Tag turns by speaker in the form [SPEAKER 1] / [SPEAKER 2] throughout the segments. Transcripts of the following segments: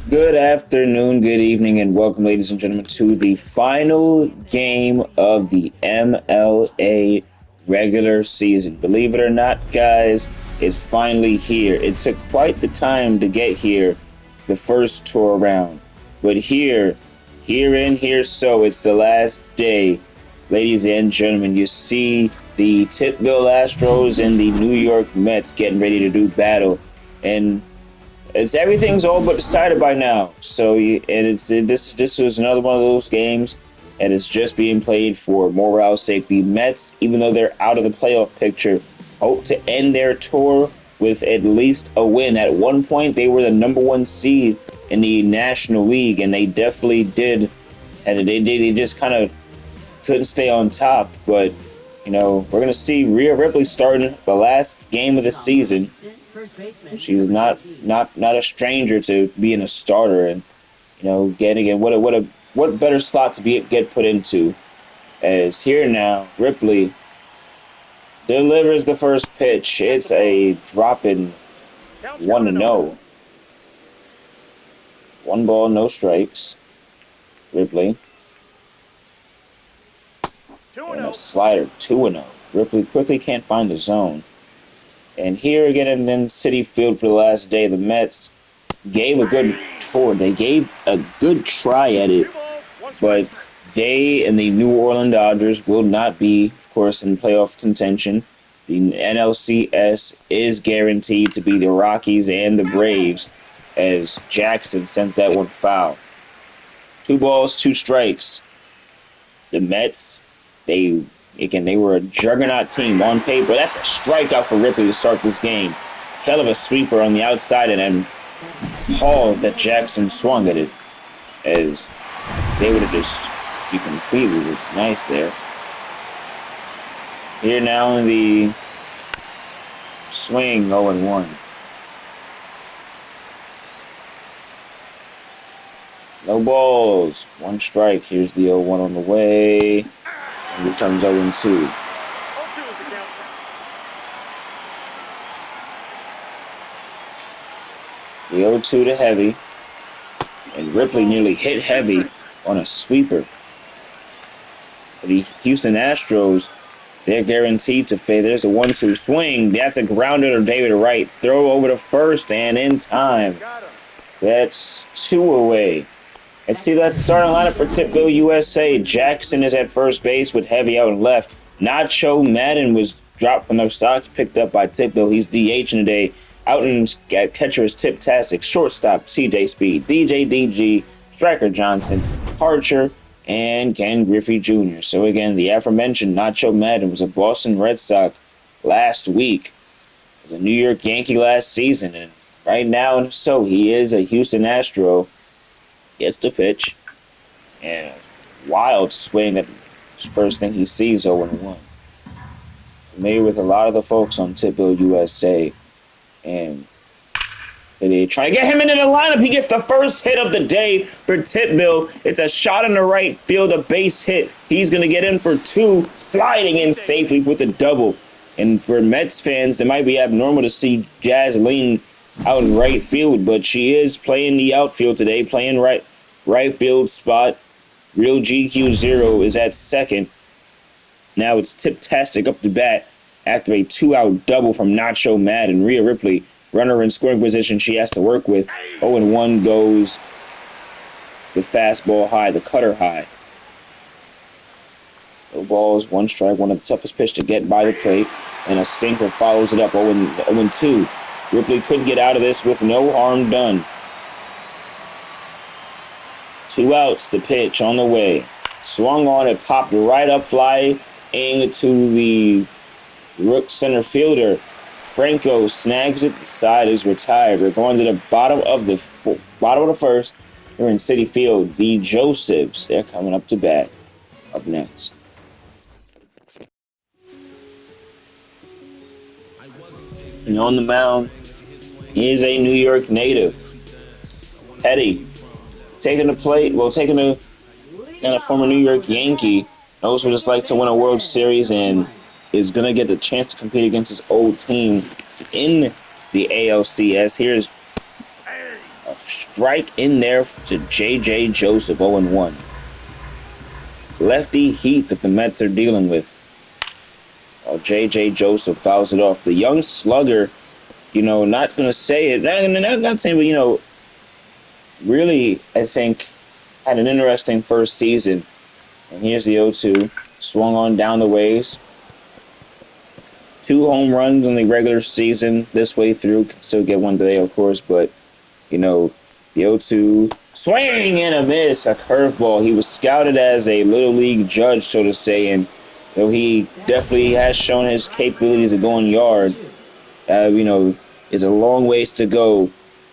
[SPEAKER 1] Good afternoon, good evening, and welcome, ladies and gentlemen, to the final game of the MLA regular season. Believe it or not, guys, it's finally here. It took quite the time to get here, the first tour around. But here so, it's the last day. Ladies and gentlemen, you see the Tipville Astros and the New York Mets getting ready to do battle. And everything's all but decided by now. This was another one of those games, and it's just being played for morale's sake. The Mets, even though they're out of the playoff picture, hope to end their tour with at least a win. At one point, they were the number one seed in the National League, and they definitely did. And they just kind of couldn't stay on top. But we're gonna see Rhea Ripley starting the last game of the season. She's not a stranger to being a starter, and getting in what better slot to get put into. As here now, Ripley delivers the first pitch. It's a dropping 1-0. 1 ball, no strikes. Ripley. And a slider, 2-0. Ripley quickly can't find the zone. And here again in Citi Field for the last day, the Mets gave a good tour. They gave a good try at it, but they and the New Orleans Dodgers will not be, of course, in playoff contention. The NLCS is guaranteed to be the Rockies and the Braves, as Jackson sends that one foul. 2 balls, 2 strikes. The Mets, they were a juggernaut team on paper. That's a strikeout for Ripley to start this game. Hell of a sweeper on the outside, and then Hall that Jackson swung at it, as he's able to just be completely nice there. Here now in the swing, 0-1. No balls, 1 strike. Here's the 0-1 on the way. And returns 0-2. The 0-2 to Heavy. And Ripley nearly hit Heavy on a sweeper. For the Houston Astros, they're guaranteed to fade. There's a 1-2 swing. That's a grounder to David Wright. Throw over to first and in time. That's 2 away. Let's see that starting lineup for Tipville, USA. Jackson is at first base with Heavy out and left. Nacho Madden was dropped from the Sox, picked up by Tipville. He's DHing today. Out in catcher is Tip-tastic. Shortstop, CJ Speed. DJ DG, Striker Johnson, Archer, and Ken Griffey Jr. So again, the aforementioned Nacho Madden was a Boston Red Sox last week. The New York Yankee last season. And right now, so he is a Houston Astro. Gets the pitch, and wild swing at the first thing he sees, 0-1. Familiar with a lot of the folks on Tipville, USA, and they try to get him into the lineup. He gets the first hit of the day for Tipville. It's a shot in the right field, a base hit. He's going to get in for 2, sliding in safely with a double. And for Mets fans, it might be abnormal to see Jazz lean out in right field, but she is playing the outfield today, playing right field spot. Real GQ0 is at second. Now it's Tip-tastic up the bat after a 2-out double from Nacho Madden. Rhea Ripley, runner in scoring position she has to work with. 0-1 goes the fastball high, the cutter high. No balls, 1 strike, one of the toughest pitch to get by the plate, and a sinker follows it up, 0-2. Ripley couldn't get out of this with no harm done. 2 outs, the pitch on the way. Swung on it, popped right up, flying to the Rook center fielder. Franco snags it. The side is retired. We're going to the bottom of the first. We're in Citi Field. The Josephs, they're coming up to bat. Up next. And on the mound is a New York native. Petty taking the plate, taking a former New York Yankee, knows what it's like to win a World Series and is going to get the chance to compete against his old team in the ALCS. Here's A strike in there to J.J. Joseph, 0-1. Lefty heat that the Mets are dealing with. J.J. Joseph fouls it off. The young slugger, not going to say it, not saying, but, really, I think, had an interesting first season. And here's the 0-2. Swung on down the ways. 2 home runs in the regular season this way through. Can still get one today, of course, but, the 0-2. Swing and a miss, a curveball. He was scouted as a little league judge, so to say, and he definitely has shown his capabilities of going yard. Is a long ways to go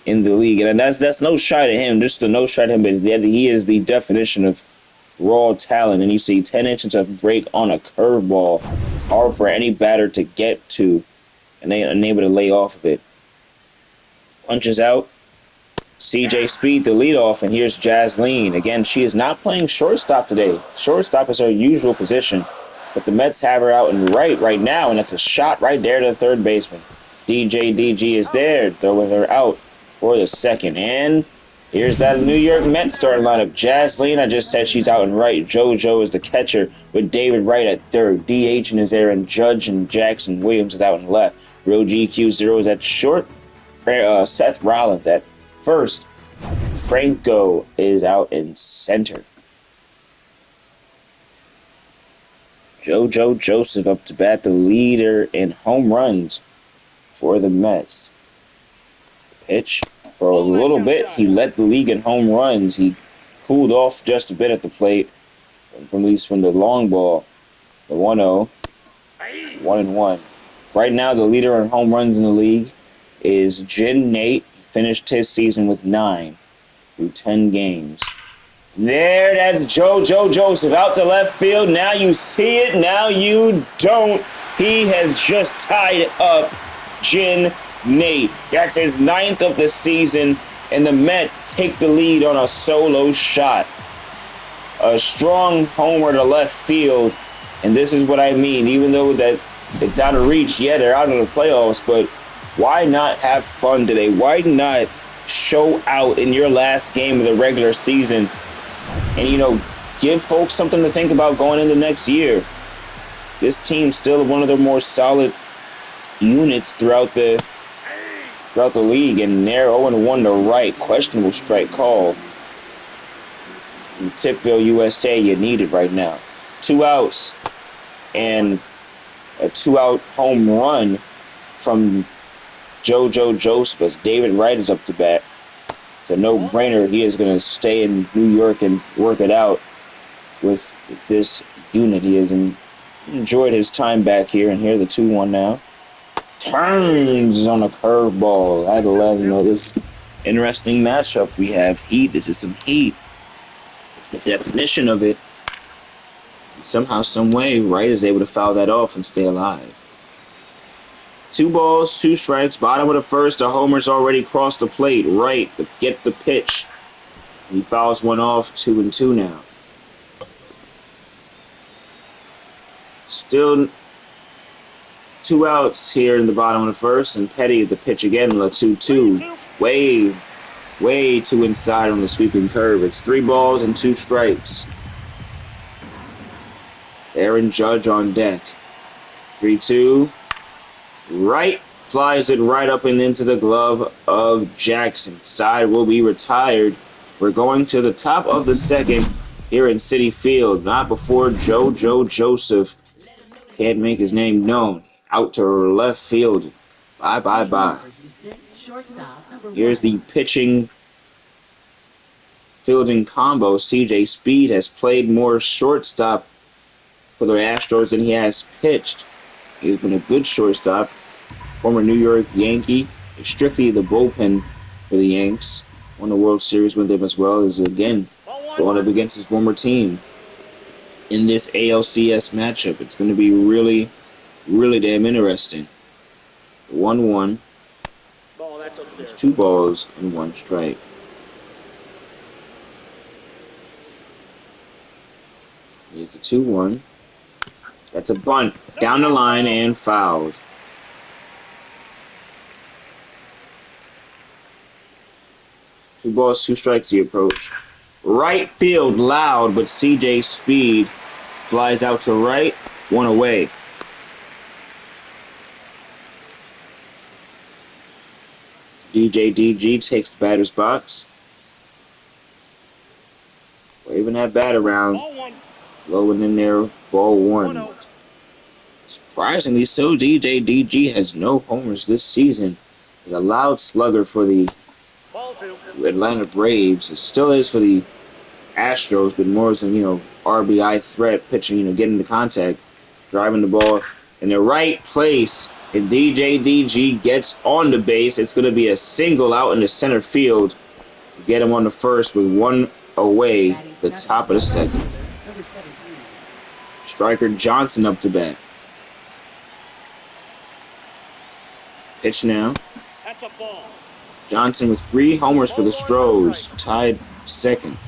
[SPEAKER 1] in the league, and that's no shot at him. Just a no shot at him, but he is the definition of raw talent. And you see 10 inches of break on a curveball, hard for any batter to get to, and they unable to lay off of it. Punches out. CJ Speed, the leadoff, and here's Jasleen. Again, she is not playing shortstop today. Shortstop is her usual position, but the Mets have her out in right now, and it's a shot right there to the third baseman. DG is there, throwing her out for the second. And here's that New York Mets starting lineup. Jasleen, I just said she's out in right. JoJo is the catcher with David Wright at third. DH is there, and Judge and Jackson Williams is out in left. Real GQ0 is at short. Seth Rollins at first. Franco is out in center. JoJo Joseph up to bat, the leader in home runs for the Mets. Pitch. For a little bit, he led the league in home runs. He cooled off just a bit at the plate, at least from the long ball. The 1-0. 1-1. Right now, the leader in home runs in the league is Jin Nate. He finished his season with 9 through 10 games. There, that's JoJo Joseph out to left field. Now you see it, now you don't. He has just tied up Jin Nate. That's his 9th of the season, and the Mets take the lead on a solo shot. A strong homer to left field, and this is what I mean. Even though that it's out of reach, yeah, they're out of the playoffs, but why not have fun today? Why not show out in your last game of the regular season and, give folks something to think about going into next year? This team's still one of the more solid units throughout the league, and they're 0-1 to right. Questionable strike call. In Tipville, USA, you need it right now. 2 outs and a 2-out home run from JoJo Joseph as David Wright is up to bat. It's a no-brainer. He is going to stay in New York and work it out with this unit. He has enjoyed his time back here, and here the 2-1 now. Turns on a curveball. I had to let you know this interesting matchup we have. Heat. This is some heat. The definition of it. Somehow, some way, Wright is able to foul that off and stay alive. 2 balls, 2 strikes, bottom of the first. The homer's already crossed the plate. Wright to get the pitch. He fouls one off. 2-2 now. Still 2 outs here in the bottom of the first, and Petty the pitch again. The 2-2. Way too inside on the sweeping curve. It's 3 balls and 2 strikes. Aaron Judge on deck. 3-2. Wright flies it right up and into the glove of Jackson. Side will be retired. We're going to the top of the second here in Citi Field. Not before JoJo Joseph can't make his name known. Out to left field. Bye. Here's the pitching fielding combo. CJ Speed has played more shortstop for the Astros than he has pitched. He's been a good shortstop. Former New York Yankee. Strictly the bullpen for the Yanks. Won the World Series with them as well. As again going up against his former team in this ALCS matchup. It's going to be really, really damn interesting. 1-1. It's 2 balls and 1 strike. Here's the 2-1. That's a bunt down the line and fouled. 2 balls, 2 strikes, the approach. Right field, loud, but CJ Speed flies out to right, 1 away. DG takes the batter's box. Waving that bat around. Low and in there, ball 1. Surprisingly so, DG has no homers this season. He's a loud slugger for the Atlanta Braves. It still is for the Astros, but more as a, RBI threat, pitching, getting the contact, driving the ball in the right place. If DG gets on the base, it's going to be a single out in the center field. Get him on the first with 1 away, the top of the second. Striker Johnson up to bat. Pitch now.
[SPEAKER 2] That's a ball.
[SPEAKER 1] Johnson with 3 homers for the Stros, tied second.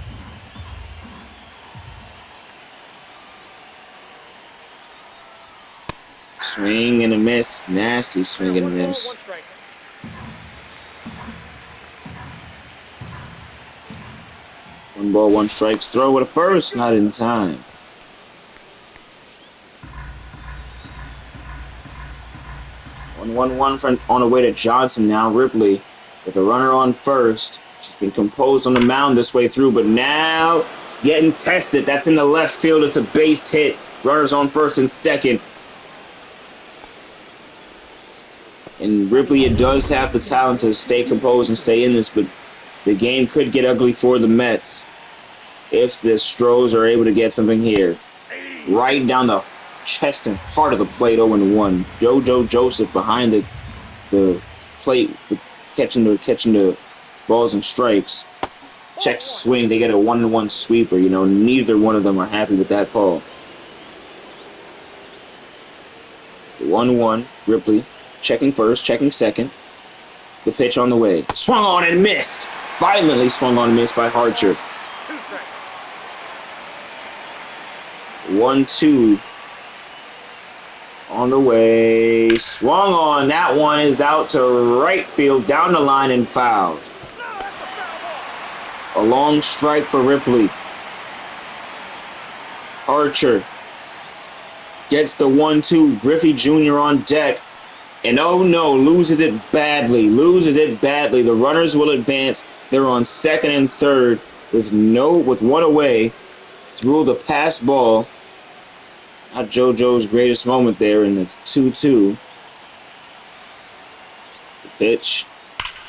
[SPEAKER 1] Swing and a miss. Nasty swing and a miss. 1 ball, 1 strike. Throw with a first. Not in time. 1-1 on the way to Johnson now. Ripley with a runner on first. She's been composed on the mound this way through, but now getting tested. That's in the left field. It's a base hit. Runners on first and second. And Ripley does have the talent to stay composed and stay in this, but the game could get ugly for the Mets if the Stros are able to get something here. Right down the chest and heart of the plate, 0-1. JoJo Joseph behind the plate, catching the balls and strikes. Checks the swing. They get a 1-1 sweeper. Neither one of them are happy with that call. 1-1. Ripley checking first, checking second. The pitch on the way. Swung on and missed. Violently swung on and missed by Harcher. 1-2. On the way. Swung on. That one is out to right field, down the line and fouled. A long strike for Ripley. Archer gets the 1-2. Griffey Jr. on deck. And oh no, loses it badly. The runners will advance. They're on second and third with 1 away. It's ruled a pass ball. Not JoJo's greatest moment there in the 2-2. The pitch.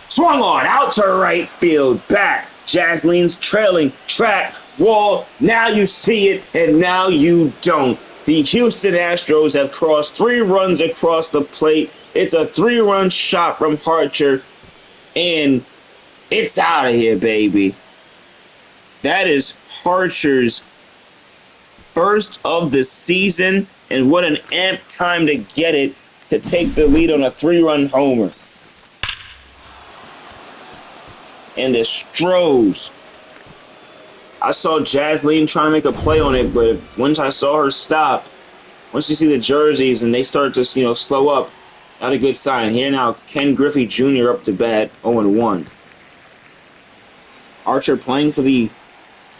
[SPEAKER 1] Swung on, out to right field, back. Jasline's trailing, track, wall. Now you see it, and now you don't. The Houston Astros have crossed 3 runs across the plate. It's a 3-run shot from Harcher, and it's out of here, baby. That is Harcher's first of the season, and what an amped time to get it to take the lead on a 3-run homer. And the Stros. I saw Jasleen trying to make a play on it, but once I saw her stop, once you see the jerseys and they start to, slow up, not a good sign. Here now, Ken Griffey Jr. up to bat, 0-1. Archer playing for the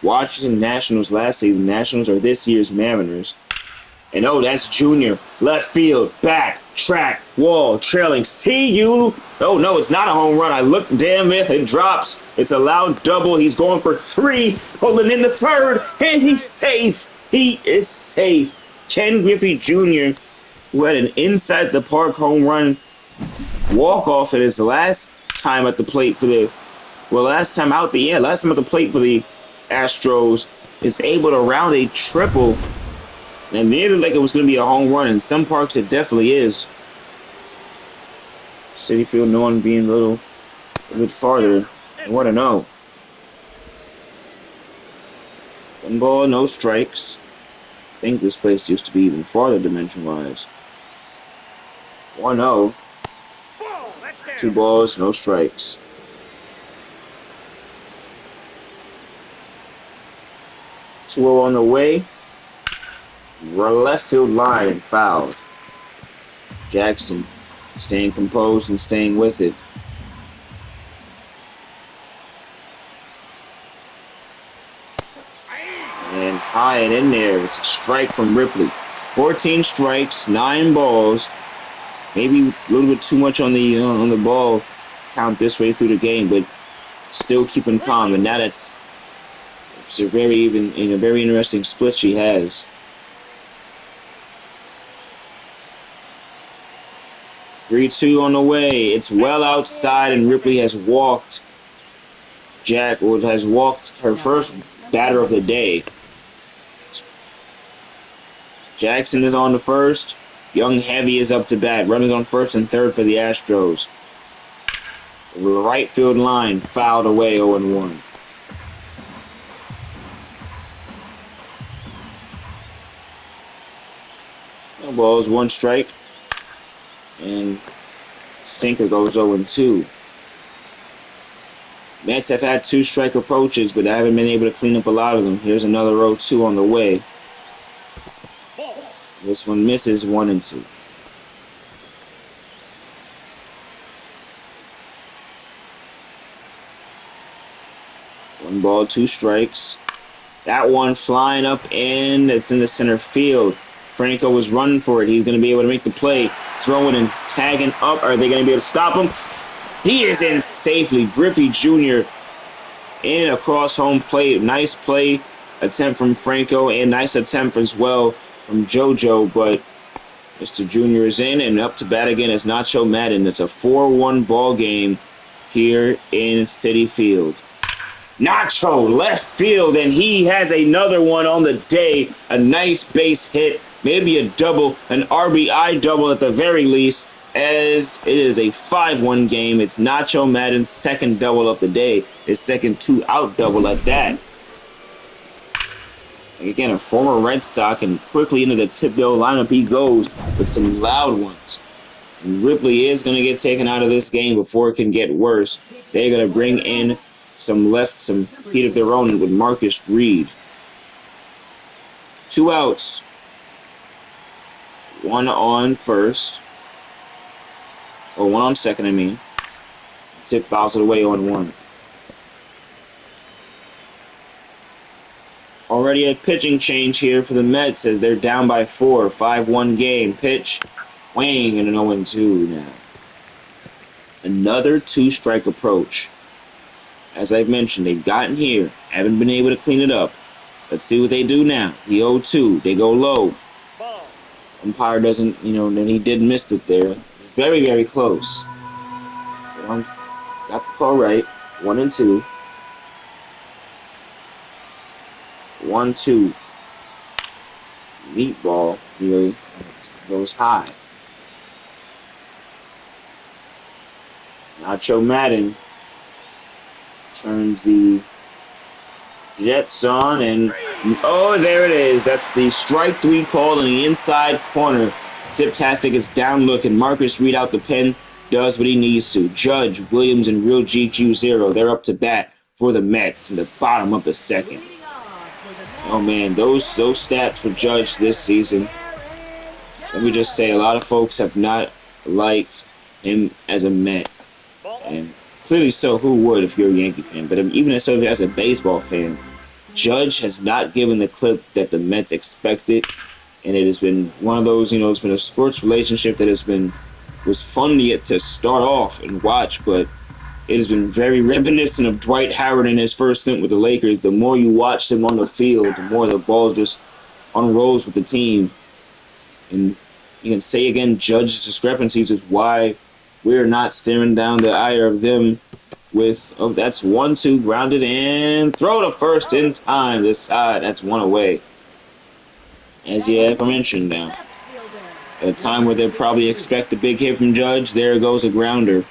[SPEAKER 1] Washington Nationals last season. Nationals are this year's Mariners. And that's Jr. Left field, back, track, wall, trailing. See you. Oh, no, it's not a home run. I looked, damn it drops. It's a loud double. He's going for 3, pulling in the third, and he's safe. He is safe. Ken Griffey Jr., who had an inside the park home run walk-off at his last time at the plate for the last time at the plate for the Astros, is able to round a triple. And it looked like it was going to be a home run. In some parks, it definitely is. Citi Field, no one being a bit farther. I want to know. 1 ball, no strikes. I think this place used to be even farther dimension-wise. 1-0. 2 balls, no strikes. 2-0 on the way. Left field line and fouled. Jackson staying composed and staying with it. And high and in there. It's a strike from Ripley. 14 strikes, 9 balls. Maybe a little bit too much on the ball count this way through the game, but still keeping calm. And now it's a very very interesting split she has. 3-2 on the way. It's well outside, and Ripley has walked has walked her first batter of the day. Jackson is on the first. Young Heavy is up to bat. Runners on first and third for the Astros. The right field line fouled away 0-1. No balls, 1 strike. And sinker goes 0-2. Mets have had 2 strike approaches, but I haven't been able to clean up a lot of them. Here's another 0-2 on the way. This one misses 1-2. One ball, 2 strikes. That one flying up, and it's in the center field. Franco was running for it. He's going to be able to make the play. Throwing and tagging up. Are they going to be able to stop him? He is in safely. Griffey Jr. in across home plate. Nice play attempt from Franco, and nice attempt as well from JoJo, but Mr. Jr. is in, and up to bat again is Nacho Madden. It's a 4-1 ball game here in Citi Field. Nacho left field, and he has another one on the day. A nice base hit, maybe a double, an RBI double at the very least, as it is a 5-1 game. It's Nacho Madden's second double of the day, his second 2-out double at that. Again, a former Red Sox, and quickly into the tip-bill lineup he goes with some loud ones. And Ripley is going to get taken out of this game before it can get worse. They're going to bring in some heat of their own with Marcus Reed. 2 outs. 1 on first. Or 1 on second, I mean. Tip fouls it away 0-1. Already a pitching change here for the Mets as they're down by 4. 5-1 game. Pitch. Wang and an 0-2 now. Another 2-strike approach. As I've mentioned, they've gotten here. Haven't been able to clean it up. Let's see what they do now. The 0-2. They go low. Umpire doesn't, then he did miss it there. Very, very close. Got the call right. 1-2. 1-2. Meatball really goes high. Nacho Madden turns the Jets on, and oh, there it is. That's the strike 3 call in the inside corner. Tiptastic is down looking. Marcus Reed out the pen, does what he needs to. Judge, Williams, and Real GQ0. They're up to bat for the Mets in the bottom of the second. Oh man, those stats for Judge this season. Let me just say, a lot of folks have not liked him as a Met, and clearly so. Who would if you're a Yankee fan? But even as a baseball fan, Judge has not given the clip that the Mets expected, and it has been one of those. It's been a sports relationship that was fun to start off and watch, but it has been very reminiscent of Dwight Howard in his first stint with the Lakers. The more you watch him on the field, the more the ball just unrolls with the team. And you can say again, Judge's discrepancies is why we're not staring down the ire of them with, that's 1-2, grounded and throw to first in time. This side, that's 1 away. As you have mentioned now. At a time where they probably expect a big hit from Judge, there goes a grounder.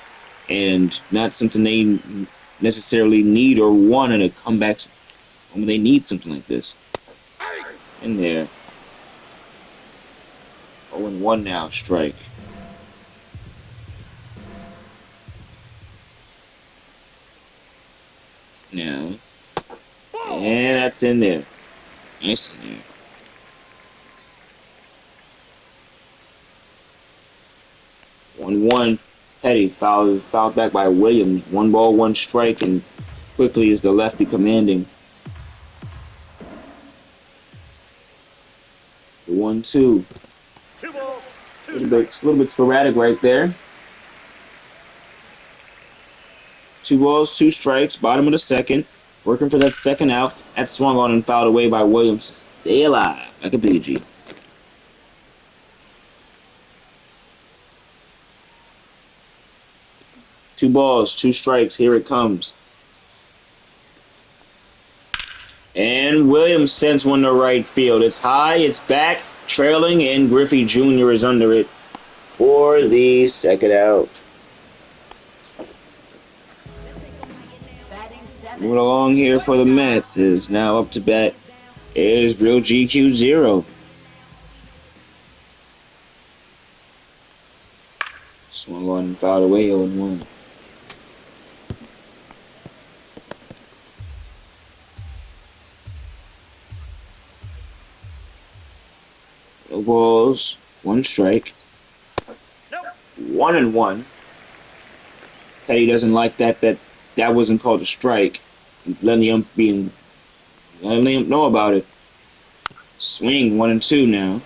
[SPEAKER 1] And not something they necessarily need or want in a comeback when they need something like this. In there. 0-1 now, strike. Now. And that's in there. Nice in there. 1-1. Petty fouled back by Williams. 1 ball, 1 strike, and quickly is the lefty commanding. 1-2. A little bit sporadic right there. 2 balls, 2 strikes, bottom of the second. Working for that second out. That swung on and fouled away by Williams. Stay alive, like a BG. Two balls, 2 strikes. Here it comes. And Williams sends one to right field. It's high, it's back, trailing, and Griffey Jr. is under it for the second out. Moving along here for the Mets is now up to bat is Real GQ0. Swung on and fouled away 0-1. No balls, 1 strike. 1-1. Petty doesn't like that wasn't called a strike. He's letting him know about it. Swing 1-2 now.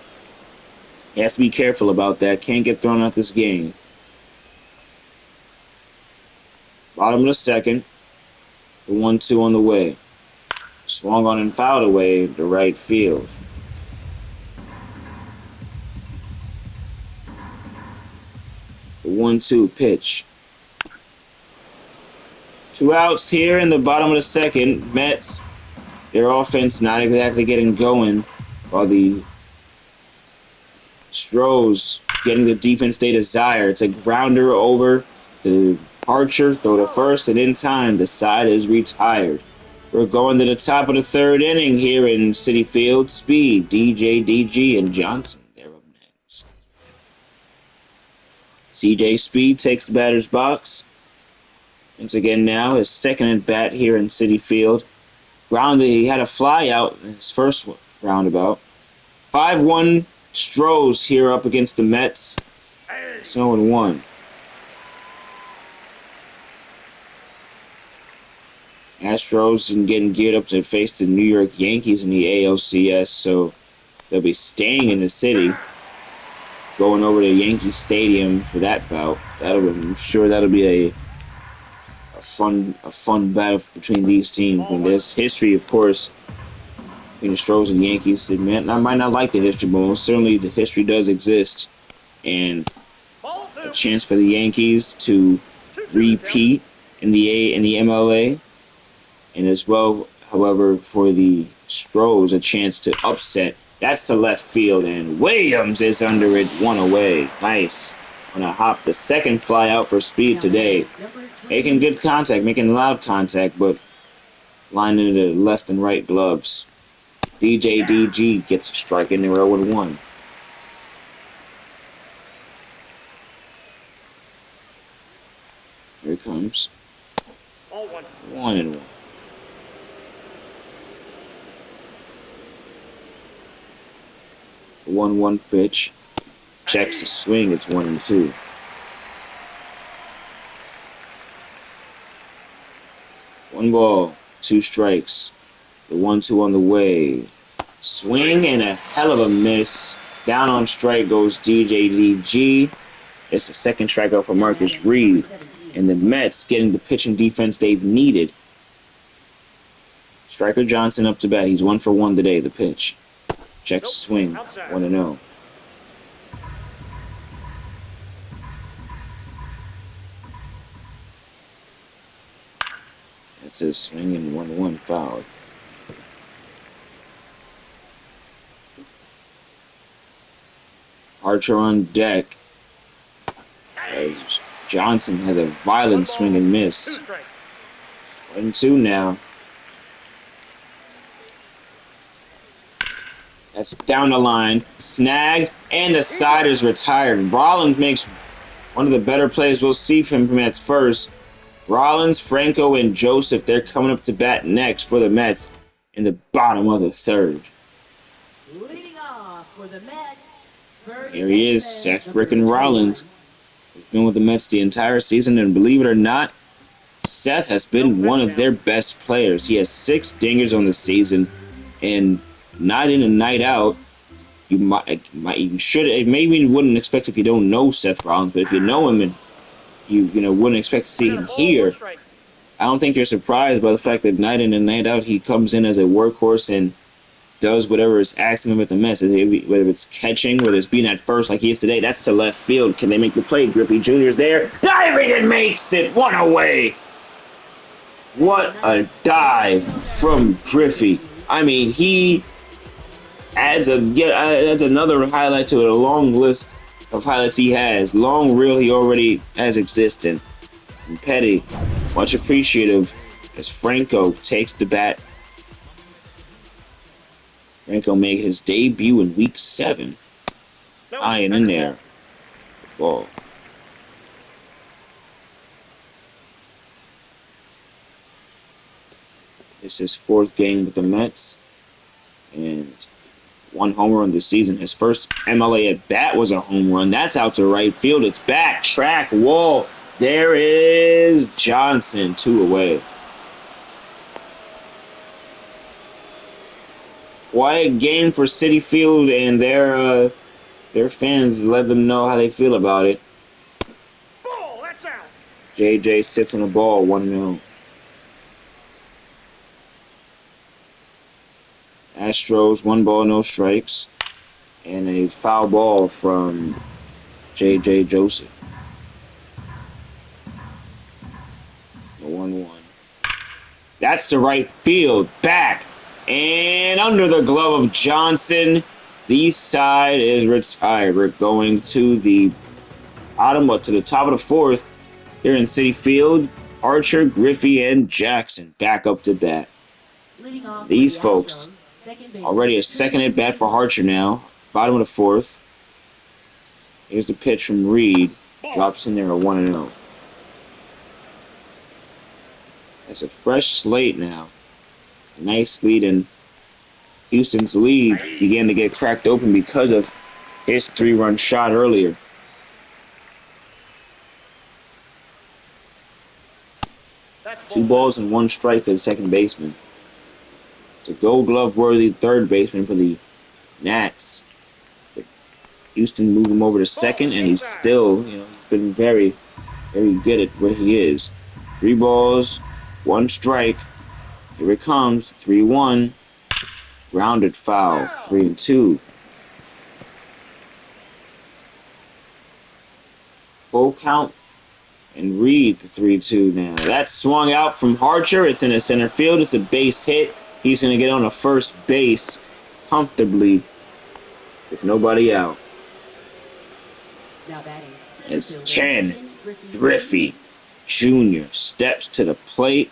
[SPEAKER 1] He has to be careful about that. Can't get thrown out this game. Bottom of the second. The 1-2 on the way. Swung on and fouled away to right field. The 1-2 pitch. 2 outs here in the bottom of the second. Mets, their offense not exactly getting going, while the Stros getting the defense they desire. It's a grounder over to Archer, throw to first, and in time, the side is retired. We're going to the top of the third inning here in Citi Field. Speed, DJ, DG, and Johnson. They're up next. CJ Speed takes the batter's box. Once again now, his second at bat here in Citi Field. He had a fly out in his first roundabout. 5-1 Stros here up against the Mets. 0-1. Astros and getting geared up to face the New York Yankees in the ALCS, so they'll be staying in the city, going over to Yankee Stadium for that bout. I'm sure that'll be a fun battle between these teams. And there's history, of course, between the Stros and the Yankees. I might not like the history, but certainly the history does exist, and a chance for the Yankees to repeat in the MLA. And as well, however, for the Stros, a chance to upset. That's to left field, and Williams is under it, 1 away. Nice. Gonna hop the second fly out for Speed today. Making good contact, making loud contact, but flying into the left and right gloves. DJ DG gets a strike in there, 0-1. Here it comes. 1-1. 1-1 pitch. Checks the swing. It's 1-2. One ball, 2 strikes. The 1-2 on the way. Swing and a hell of a miss. Down on strike goes DJ DG. It's a second strikeout for Marcus Reed. And the Mets getting the pitching defense they've needed. Striker Johnson up to bat. He's 1 for 1 today. The pitch. Checks swing. 1-0. That's a swing and 1-1 foul. Archer on deck. As Johnson has a violent swing and miss. 1-2 now. That's down the line. Snagged, and the side is retired. Rollins makes one of the better plays we'll see from him at first. Rollins, Franco, and Joseph, they're coming up to bat next for the Mets in the bottom of the third.
[SPEAKER 2] Leading off for the Mets.
[SPEAKER 1] Here he is, Seth Frickin' Rollins. He's been with the Mets the entire season, and believe it or not, Seth has been one of their best players. He has 6 dingers on the season, and night in and night out, you should, maybe you wouldn't expect if you don't know Seth Rollins, but if you know him and you know, wouldn't expect to see him here. I don't think you're surprised by the fact that night in and night out he comes in as a workhorse and does whatever is asking him at the Mets. Whether it's catching, whether it's being at first like he is today, that's to left field. Can they make the play? Griffey Jr.'s there, diving and makes it 1 away. What a dive from Griffey. I mean, he adds another highlight to it, a long list of highlights he has. Long reel he already has existed. And Petty, much appreciative as Franco takes the bat. Franco made his debut in Week 7. Eyeing in there. Ball. This is his 4th game with the Mets. And 1 home run this season. His first MLA at bat was a home run. That's out to right field. It's back. Track wall. There is Johnson. 2 away. Quiet game for Citi Field, and their fans let them know how they feel about it.
[SPEAKER 3] Ball, that's out.
[SPEAKER 1] JJ sits on the ball, 1-0. Astros, 1 ball, no strikes, and a foul ball from JJ Joseph. 1-1. That's to right field. Back. And under the glove of Johnson, the side is retired. We're going to the to the top of the 4th here in Citi Field. Archer, Griffey, and Jackson back up to bat. These folks, already a second at bat for Archer now. Bottom of the 4th. Here's the pitch from Reed. Drops in there a 1-0. That's a fresh slate now. Nice lead, and Houston's lead began to get cracked open because of his 3-run shot earlier. Two balls and 1 strike to the second baseman. It's a Gold Glove worthy third baseman for the Nats. But Houston moved him over to second, and he's still, been very, very good at where he is. 3 balls, 1 strike. Here it comes, 3-1. Grounded foul, 3-2. Full count, and Reed, 3-2 now. That's swung out from Archer. It's in the center field. It's a base hit. He's going to get on a first base comfortably with nobody out. As Ken Griffey Jr. steps to the plate.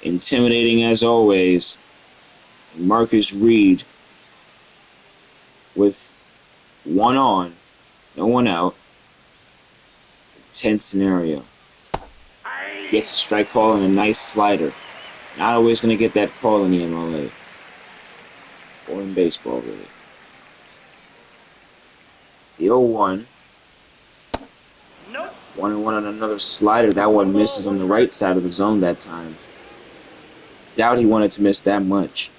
[SPEAKER 1] Intimidating as always. Marcus Reed with 1 on, no 1 out. Tense scenario. Gets a strike call and a nice slider. Not always going to get that call in the MLA. Or in baseball, really. The 0-1. 1-1 on another slider. That one misses on the right side of the zone that time. Doubt he wanted to miss that much.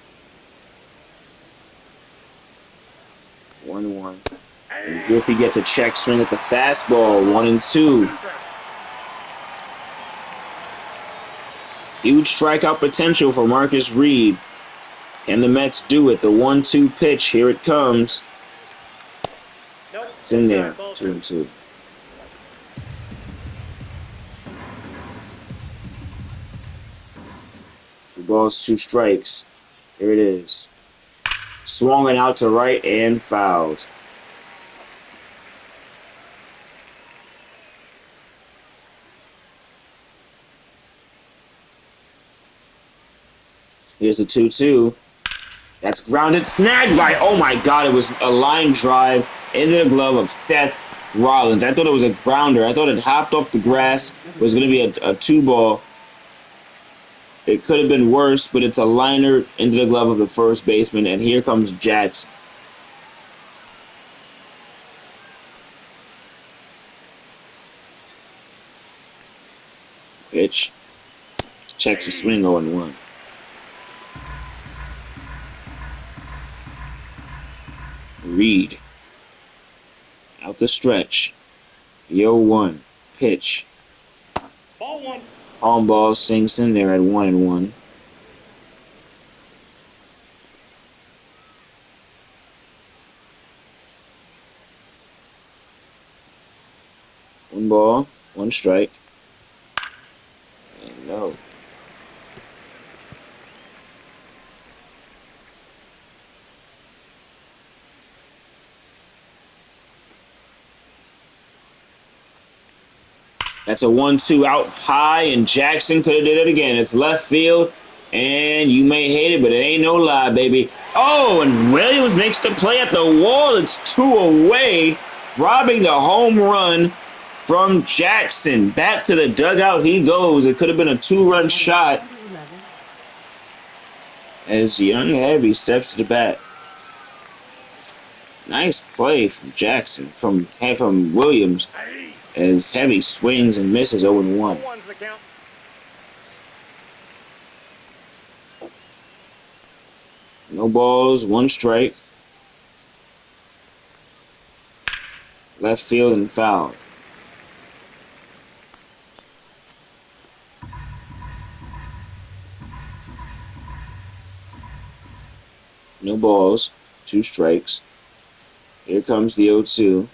[SPEAKER 1] 1-1. And Griffey gets a check swing at the fastball. 1-2. Huge strikeout potential for Marcus Reed. Can the Mets do it? The 1-2 pitch. Here it comes. It's in there. 2-2. Balls, 2 strikes. Here it is. Swung it out to right and fouled. Here's the 2-2. That's grounded. Snagged by, oh my God, it was a line drive into the glove of Seth Rollins. I thought it was a grounder. I thought it hopped off the grass. It was going to be a 2-ball. It could have been worse, but it's a liner into the glove of the first baseman, and here comes Jackson. Pitch. Checks the swing 0-1. Reed. Out the stretch. The 0-1. Pitch.
[SPEAKER 3] Ball one.
[SPEAKER 1] Home ball sinks in there at 1-1. One ball, one strike. And no. That's a 1-2 out high, and Jackson could have did it again. It's left field, and you may hate it, but it ain't no lie, baby. Oh, and Williams makes the play at the wall. It's 2 away, robbing the home run from Jackson. Back to the dugout he goes. It could have been a 2-run shot as Young Heavy steps to the bat. Nice play from Jackson, from Williams, as Heavy swings and misses 0-1.
[SPEAKER 3] One's the count.
[SPEAKER 1] No balls, one strike. Left field and foul. No balls, 2 strikes. Here comes the 0-2.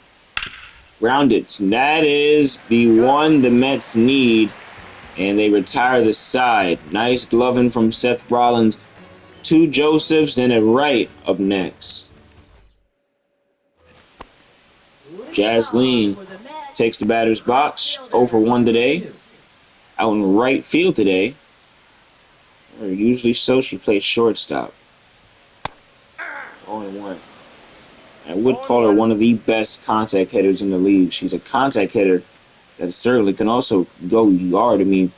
[SPEAKER 1] Grounded. That is the one the Mets need, and they retire the side. Nice gloving from Seth Rollins. 2 Josephs, then a right up next. Jasleen takes the batter's box. 0 for 1 today. Out in right field today. Or usually so, she plays shortstop. 0-1. I would call her one of the best contact hitters in the league. She's a contact hitter that certainly can also go yard. I mean,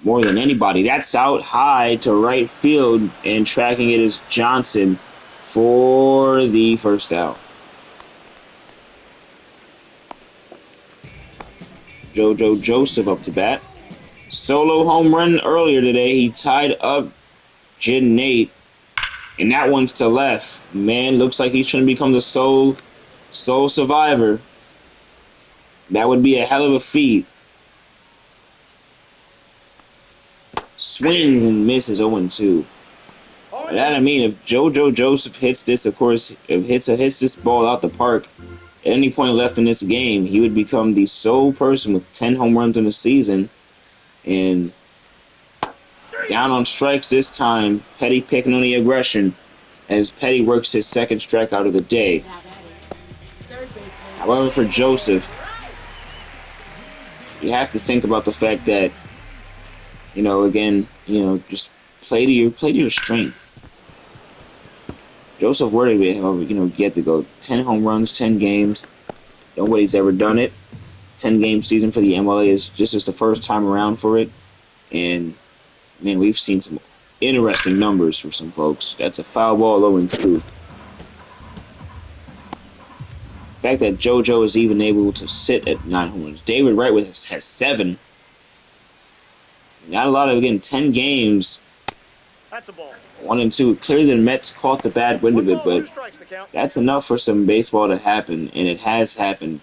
[SPEAKER 1] more than anybody. That's out high to right field, and tracking it is Johnson for the first out. JoJo Joseph up to bat. Solo home run earlier today. He tied up Jin Nate. And that one's to left. Man, looks like he's trying to become the sole survivor. That would be a hell of a feat. Swings and misses 0-2. That, I mean, if JoJo Joseph hits this, of course, hits this ball out the park at any point left in this game, he would become the sole person with 10 home runs in the season. And down on strikes this time, Petty picking on the aggression as Petty works his second strikeout of the day. However, for Joseph, you have to think about the fact that, just play to your strength. Joseph Worthy, get to go 10 home runs, 10 games. Nobody's ever done it. 10-game season for the MLA is just the first time around for it. And, man, we've seen some interesting numbers for some folks. That's a foul ball 0-2. The fact that JoJo is even able to sit at 9 home runs. David Wright has 7. Not a lot of, 10 games.
[SPEAKER 3] That's a ball.
[SPEAKER 1] 1-2. Clearly the Mets caught the bad wind of it, but that's enough for some baseball to happen, and it has happened.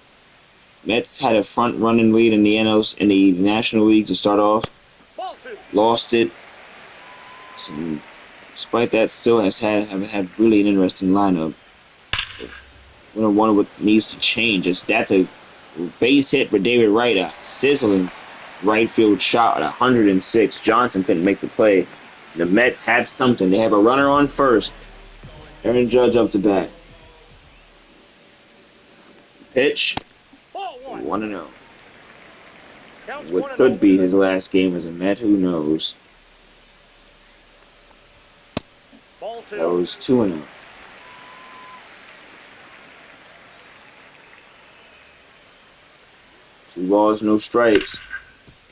[SPEAKER 1] Mets had a front-running lead in the National League to start off. Lost it. Despite that, still have had really an interesting lineup. We don't wonder what needs to change. That's a base hit for David Wright, a sizzling right field shot at 106. Johnson couldn't make the play. The Mets have something. They have a runner on first. Aaron Judge up to bat. Pitch. 1-0. What could be his last game as a Met, who knows? That was 2-0. Two balls, no strikes.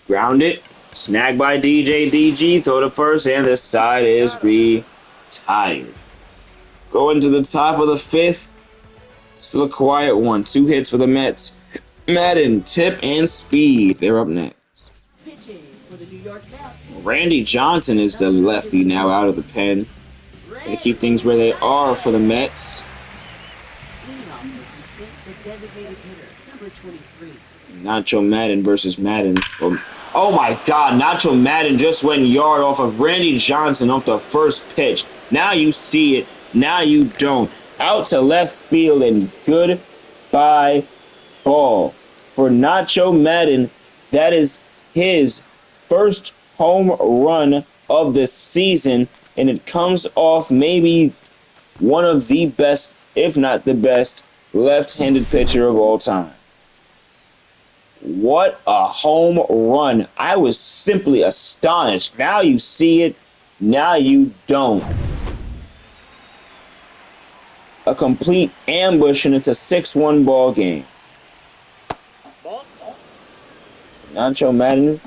[SPEAKER 1] Ground it. Snagged by DJ. DG. Throw to first, and this side is retired. Going to the top of the 5th. Still a quiet one. 2 hits for the Mets. Madden, Tip, and Speed. They're up next. Randy Johnson is the lefty now out of the pen. Gonna keep things where they are for the Mets.
[SPEAKER 2] designated hitter, number 23.
[SPEAKER 1] Nacho Madden versus Madden. Oh my God, Nacho Madden just went yard off of Randy Johnson off the first pitch. Now you see it, now you don't. Out to left field and goodbye ball. For Nacho Madden, that is his first home run of the season, and it comes off maybe one of the best, if not the best, left-handed pitcher of all time. What a home run. I was simply astonished. Now you see it, now you don't. A complete ambush, and it's a 6-1 ball game.
[SPEAKER 3] Ball.
[SPEAKER 1] Nacho Madden,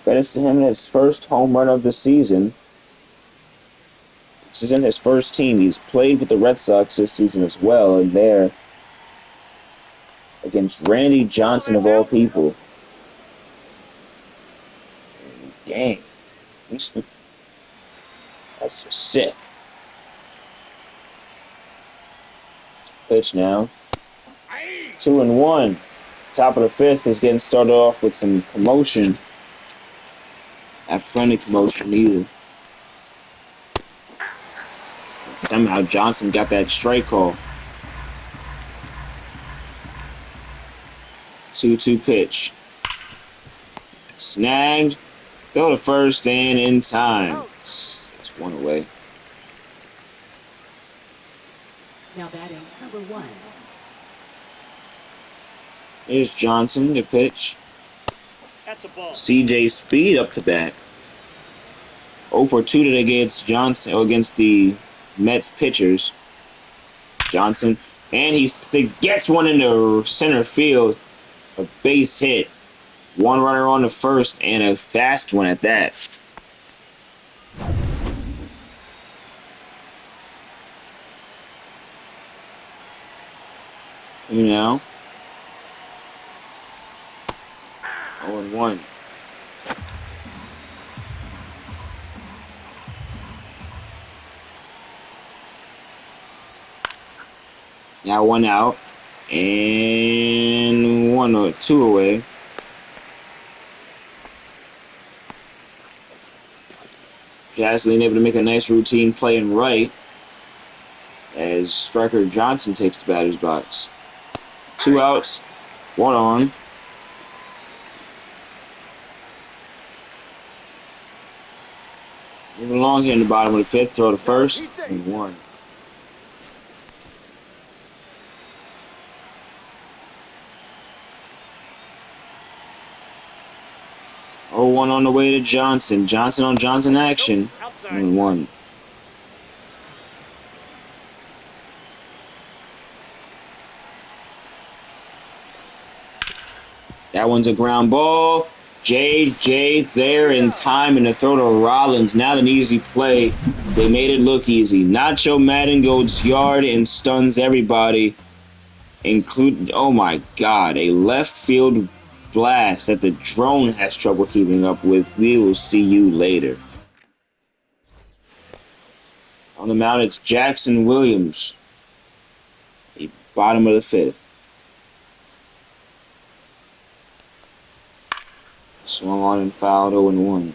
[SPEAKER 1] credits to him in his first home run of the season. This isn't his first team. He's played with the Red Sox this season as well, and there against Randy Johnson of all people. Dang. That's sick. Pitch now. 2-1. Top of the fifth is getting started off with some commotion. Not friendly commotion either. Somehow Johnson got that strike call. 2-2 pitch. Snagged. Go to first and in time. It's one away.
[SPEAKER 2] Now batting, number 1.
[SPEAKER 1] Here's Johnson, the pitch.
[SPEAKER 3] That's a ball.
[SPEAKER 1] CJ Speed up to bat. 0 for 2 today against Johnson, against the Mets pitchers. Johnson, and he gets one into center field. A base hit. One runner on the first, and a fast one at that. You know. 0-1. Now 1 out, and 1 or 2 away. Jaslyn able to make a nice routine playing right as striker Johnson takes the batter's box. 2 outs, 1 on. Moving along here in the bottom of the fifth, throw to first, and 1. Oh, 1 on the way to Johnson. Johnson on Johnson action. And 1. That one's a ground ball. JJ there in time, and the throw to Rollins. Not an easy play. They made it look easy. Nacho Madden goes yard and stuns everybody, including, oh my God, a left field blast that the drone has trouble keeping up with. We will see you later. On the mound, it's Jackson Williams. The bottom of the fifth. Swung on and fouled, 0-1.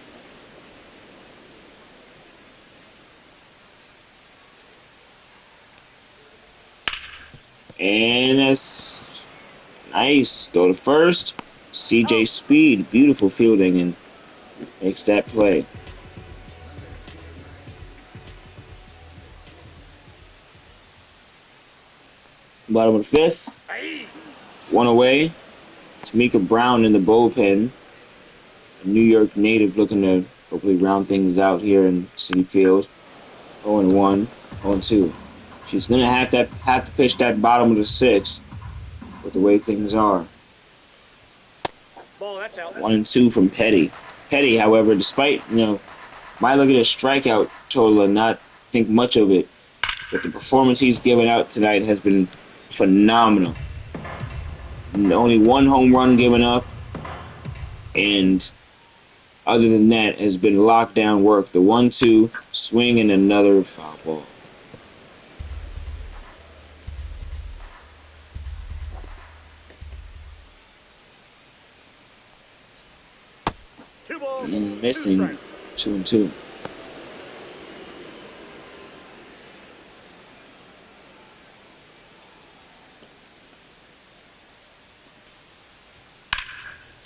[SPEAKER 1] And that's nice. Go to first. CJ Speed, beautiful fielding, and makes that play. Bottom of the fifth. 1 away. Tamika Brown in the bullpen. A New York native looking to hopefully round things out here in Citi Field. 0-1, 0-2. She's gonna have to pitch that bottom of the sixth with the way things are.
[SPEAKER 3] Ball, that's out.
[SPEAKER 1] 1-2 from Petty. Petty, however, despite, might look at a strikeout total and not think much of it, but the performance he's given out tonight has been phenomenal. Only 1 home run given up, and other than that, has been lockdown work. The 1-2 swing and another foul ball. missing 2-2.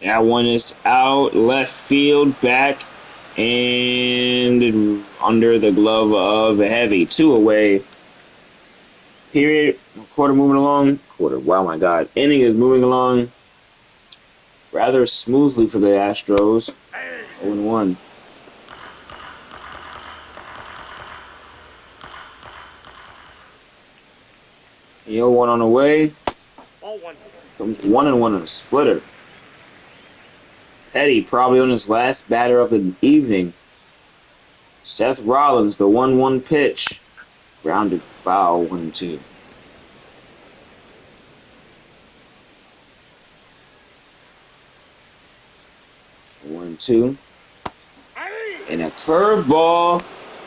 [SPEAKER 1] That one is out, left field, back, and under the glove of Heavy. 2 away. Period. Quarter moving along. Quarter. Wow, my God. Inning is moving along rather smoothly for the Astros. 0-1. The 0-1 on the way.
[SPEAKER 3] Ball 1.
[SPEAKER 1] Comes 1-1 on a splitter. Petty probably on his last batter of the evening. Seth Rollins, the 1-1 pitch. Grounded foul, 1-2. One, two. And a curveball.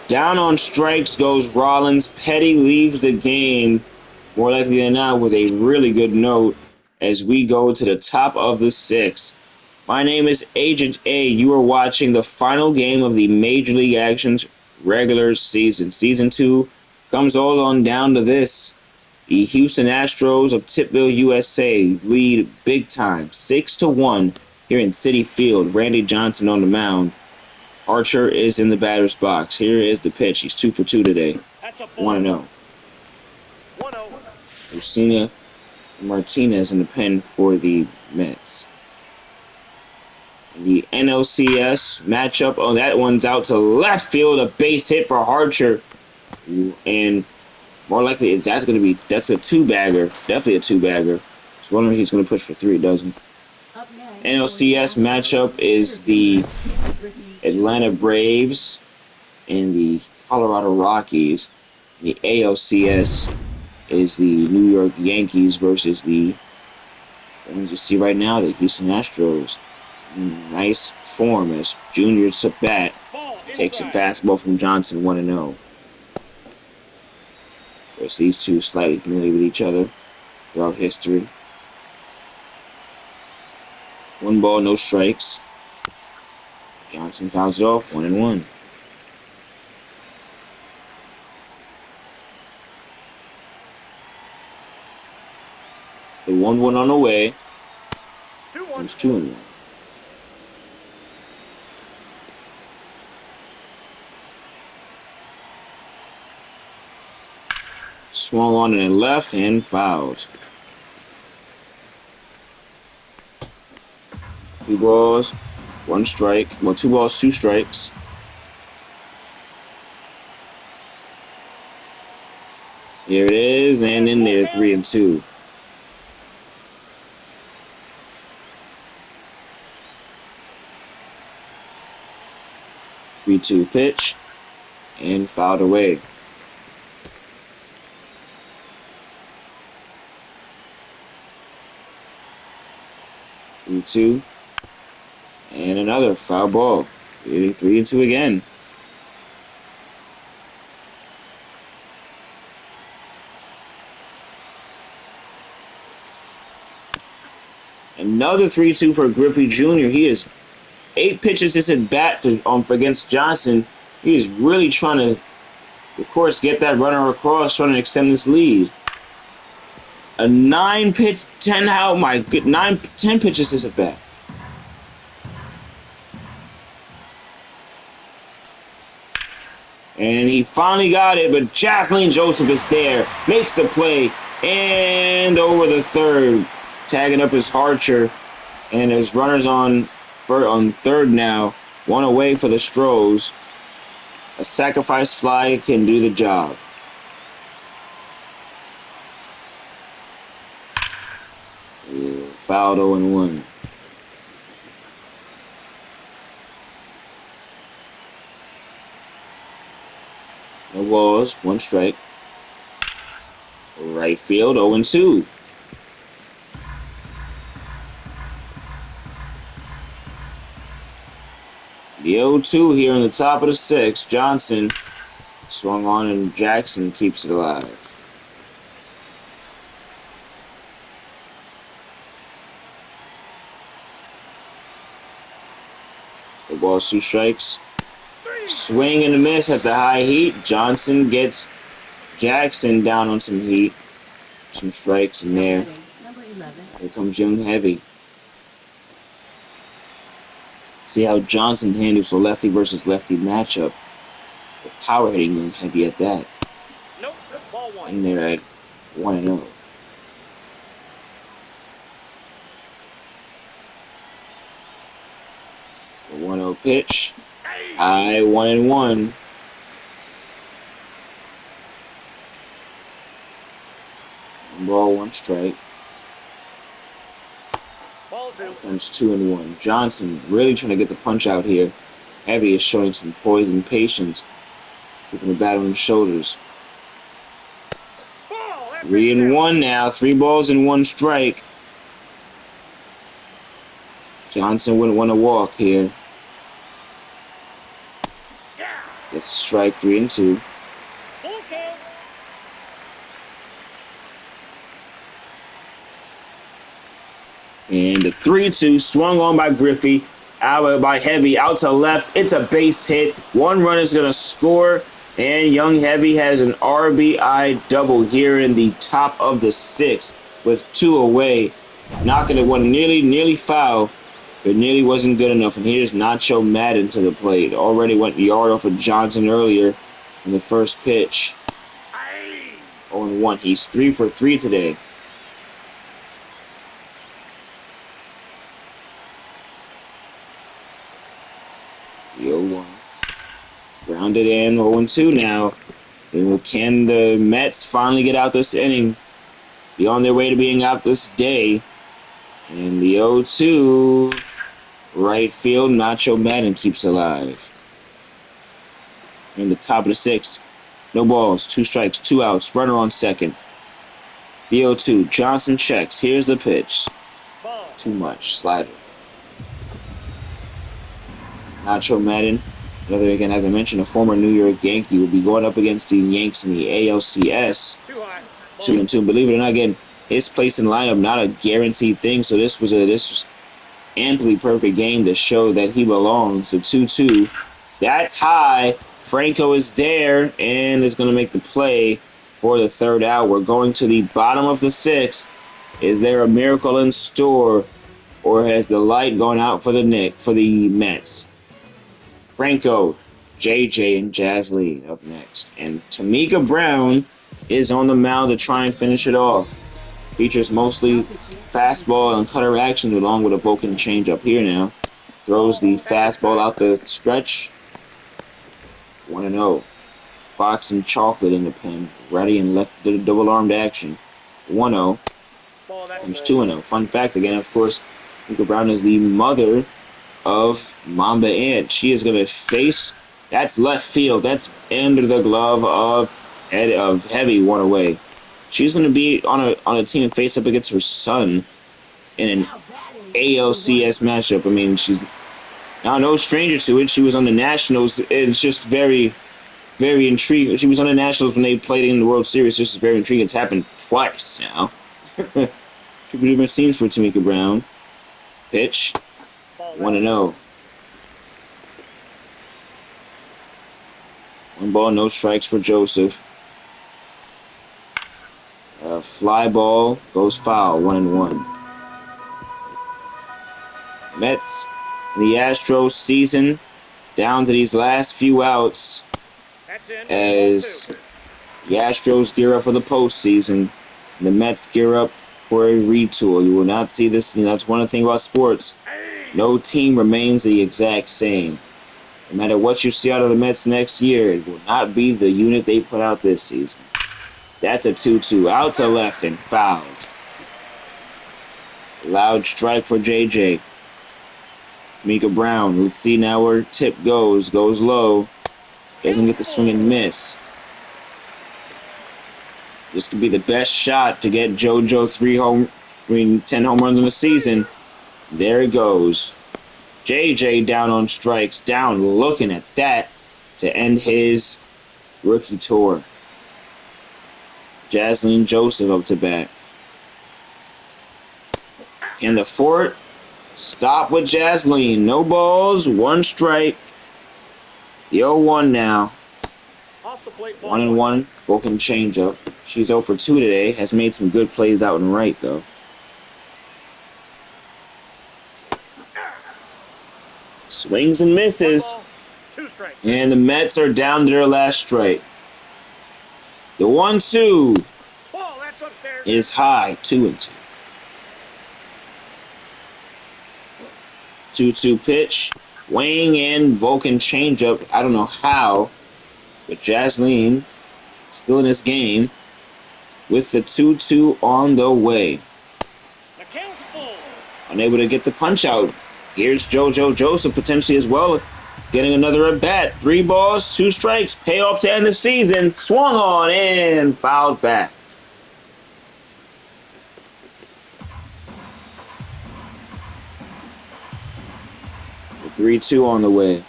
[SPEAKER 1] Down on strikes goes Rollins. Petty leaves the game, more likely than not, with a really good note as we go to the top of the 6th. My name is Agent A. You are watching the final game of the Major League Action's regular season. Season 2 comes all on down to this. The Houston Astros of Tippville, USA lead big time, 6-1 here in Citi Field. Randy Johnson on the mound. Archer is in the batter's box. Here is the pitch. He's 2 for 2 today.
[SPEAKER 3] That's a ball.
[SPEAKER 1] 1-0.
[SPEAKER 3] 1-0.
[SPEAKER 1] Lucina Martinez in the pen for the Mets. The NLCS matchup. Oh, that one's out to left field. A base hit for Archer. And more likely, that's a 2-bagger. Definitely a 2-bagger. So wondering if he's going to push for 3, doesn't he?
[SPEAKER 2] Up next,
[SPEAKER 1] NLCS matchup is the Atlanta Braves and the Colorado Rockies. The ALCS is the New York Yankees versus the, let me just see right now, the Houston Astros. Nice form as Junior's to bat.
[SPEAKER 3] Ball
[SPEAKER 1] Takes a
[SPEAKER 3] inside.
[SPEAKER 1] fastball from Johnson, 1-0. Of course, these two slightly familiar with each other throughout history. 1 ball, no strikes. Johnson fouls it off, 1-1. The 1-1 on the way.
[SPEAKER 3] 2-1.
[SPEAKER 1] Comes 2-1. Swung on and left and fouled. 2 balls, 1 strike. Well, 2 balls, 2 strikes. Here it is, and in there, 3-2. Three-two pitch, and fouled away. Three-two, and another foul ball. 3-2 again. Another 3-2 for Griffey Jr. He is 8 pitches this at bat against Johnson. He is really trying to, of course, get that runner across, trying to extend this lead. A 9-pitch, 10 out, 10 pitches this at bat. And he finally got it, but Jocelyn Joseph is there, makes the play, and over the third, tagging up his Archer, and there's runners on third now, 1 away for the Stros. A sacrifice fly can do the job. Fouled 0-1. No balls, 1 strike. Right field, 0-2. The 0-2 here in the top of the 6th. Johnson swung on and Jackson keeps it alive. The balls, 2 strikes. Swing and a miss at the high heat. Johnson gets Jackson down on some heat. Some strikes in
[SPEAKER 2] Now
[SPEAKER 1] there.
[SPEAKER 2] batting, number 11.
[SPEAKER 1] Here comes Young Heavy. See how Johnson handles the lefty versus lefty matchup. The power hitting Young Heavy at that.
[SPEAKER 3] Nope. Ball 1.
[SPEAKER 1] And they're at 1-0. The 1-0 pitch. High 1-1. 1 ball, 1 strike.
[SPEAKER 3] Ball 2.
[SPEAKER 1] Comes 2-1. Johnson really trying to get the punch out here. Heavy is showing some poise and patience. Keeping the bat on his shoulders.
[SPEAKER 3] Ball.
[SPEAKER 1] 3-1 now. 3 balls and 1 strike. Johnson wouldn't want to walk here.
[SPEAKER 3] Yeah.
[SPEAKER 1] Gets a strike, 3-2.
[SPEAKER 3] Full count.
[SPEAKER 1] And the 3-2 swung on by Griffey. Out by Heavy, out to left. It's a base hit. 1 run is going to score. And Young Heavy has an RBI double here in the top of the 6th with 2 away. Knocking it one nearly foul, but nearly wasn't good enough. And here's Nacho Madden to the plate. Already went yard off of Johnson earlier in the first pitch. 0-1. He's 3 for 3 today. The 0-1. Grounded in, 0-2 now. Can the Mets finally get out this inning? Be on their way to being out this day. And the 0-2, right field, Nacho Madden keeps alive. In the top of the 6th. No balls, 2 strikes, 2 outs, runner on second. The 0-2, Johnson checks. Here's the pitch.
[SPEAKER 3] Ball.
[SPEAKER 1] Too much, slider. Nacho Madden, another, again, as I mentioned, a former New York Yankee, will be going up against the Yanks in the ALCS.
[SPEAKER 3] Too high.
[SPEAKER 1] 2-2. Believe it or not, again, his place in lineup not a guaranteed thing. So this was amply perfect game to show that he belongs. The 2-2. That's high. Franco is there and is going to make the play for the 3rd out. We're going to the bottom of the 6th. Is there a miracle in store, or has the light gone out for the Mets? Franco, JJ, and Jazz Lee up next. And Tamika Brown is on the mound to try and finish it off. Features mostly fastball and cutter action along with a broken changeup here now. Throws the fastball out the stretch. 1-0. Fox and Chocolate in the pen. Ready and left the double-armed action. 1-0.
[SPEAKER 3] Ball. That's
[SPEAKER 1] Comes 2-0. Fun fact again, of course, Tamika Brown is the mother of Mamba Ant. She is going to face, that's left field. That's under the glove of Heavy, 1 away. She's going to be on a team and face up against her son in an ALCS matchup. I mean, she's now no stranger to it. She was on the Nationals. It's just very, very intriguing. She was on the Nationals when they played in the World Series. Just very intriguing. It's happened twice now. Two different scenes for Tamika Brown. Pitch. 1-0. 1 ball, no strikes for Joseph. Fly ball goes foul, 1-1. Mets, the Astros season, down to these last few outs
[SPEAKER 3] That's in.
[SPEAKER 1] as the Astros gear up for the postseason. The Mets gear up for a retool. You will not see this, that's one of the things about sports. No team remains the exact same. No matter what you see out of the Mets next year, it will not be the unit they put out this season. That's a 2-2. Out to left and fouled. Loud strike for JJ. Tamika Brown. Let's see now where tip goes. Goes low. Doesn't get the swing and miss. This could be the best shot to get JoJo 10 home runs in the season. There it goes. JJ down on strikes. Down looking at that to end his rookie tour. Jaslyn Joseph up to bat. Can the fort Stop with Jasleen. No balls, 1 strike. The 0-1 now.
[SPEAKER 3] Off the plate, ball
[SPEAKER 1] 1-1. Vulcan changeup. She's 0 for 2 today. Has made some good plays out and right, though. Swings and misses.
[SPEAKER 3] 1 ball, 2 strikes.
[SPEAKER 1] And the Mets are down to their last strike. The 1-2
[SPEAKER 3] Ball, that's upstairs.
[SPEAKER 1] is high, 2-2. 2-2 pitch. Wang and Vulcan changeup. I don't know how, but Jasleen still in this game with the 2-2 on the way.
[SPEAKER 3] The count's full.
[SPEAKER 1] Unable to get the punch out. Here's JoJo Joseph potentially as well, getting another at bat. 3 balls, 2 strikes. Payoff to end the season. Swung on and fouled back. The 3-2 on the way.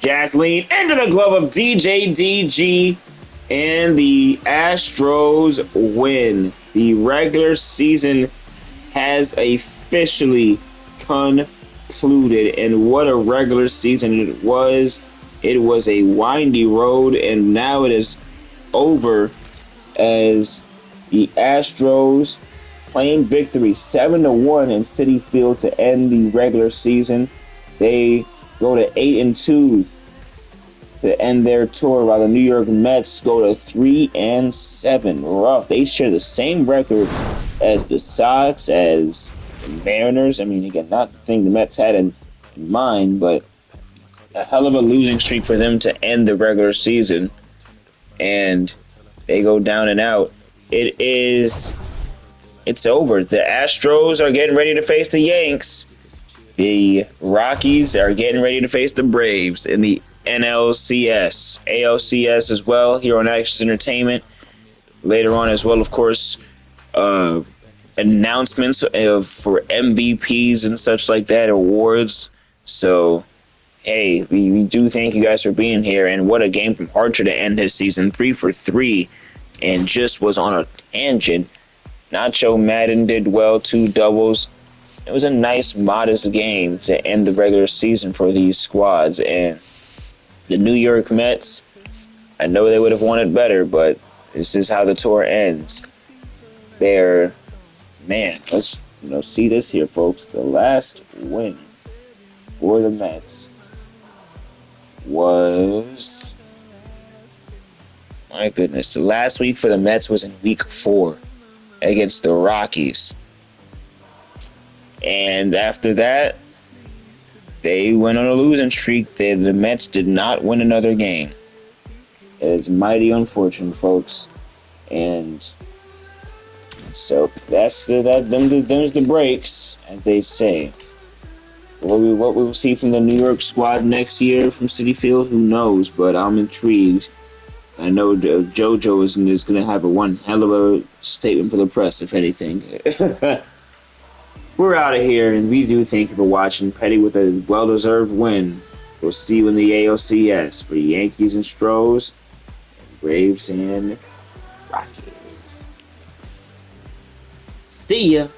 [SPEAKER 1] Jasleen into the glove of DJDG, and the Astros win. The regular season has officially concluded, and what a regular season it was. It was a windy road, and now it is over as the Astros claim victory 7-1 in Citi Field to end the regular season. They go to 8-2 to end their tour, while the New York Mets go to 3-7. Rough. They share the same record as the Sox, as the Mariners. I mean, again, not the thing the Mets had in mind, but a hell of a losing streak for them to end the regular season. And they go down and out. It's over. The Astros are getting ready to face the Yanks. The Rockies are getting ready to face the Braves in the NLCS, ALCS as well here on Access Entertainment. Later on as well, of course, announcements for MVPs and such like that, awards. So, hey, we do thank you guys for being here. And what a game from Archer to end his season, 3 for 3, and just was on a tangent. Nacho Madden did well, 2 doubles. It was a nice, modest game to end the regular season for these squads. And the New York Mets, I know they would have wanted better, but this is how the tour ends. Let's see this here, folks. The last win for the Mets was, my goodness, the last week for the Mets was in week 4 against the Rockies. And after that, they went on a losing streak. The Mets did not win another game. It is mighty unfortunate, folks. And so them's the breaks, as they say. What we will see from the New York squad next year from Citi Field, who knows? But I'm intrigued. I know JoJo is going to have one hell of a statement for the press, if anything. We're out of here, and we do thank you for watching. Petty with a well-deserved win. We'll see you in the ALCS for Yankees and Stros, and Braves and Rockies. See ya.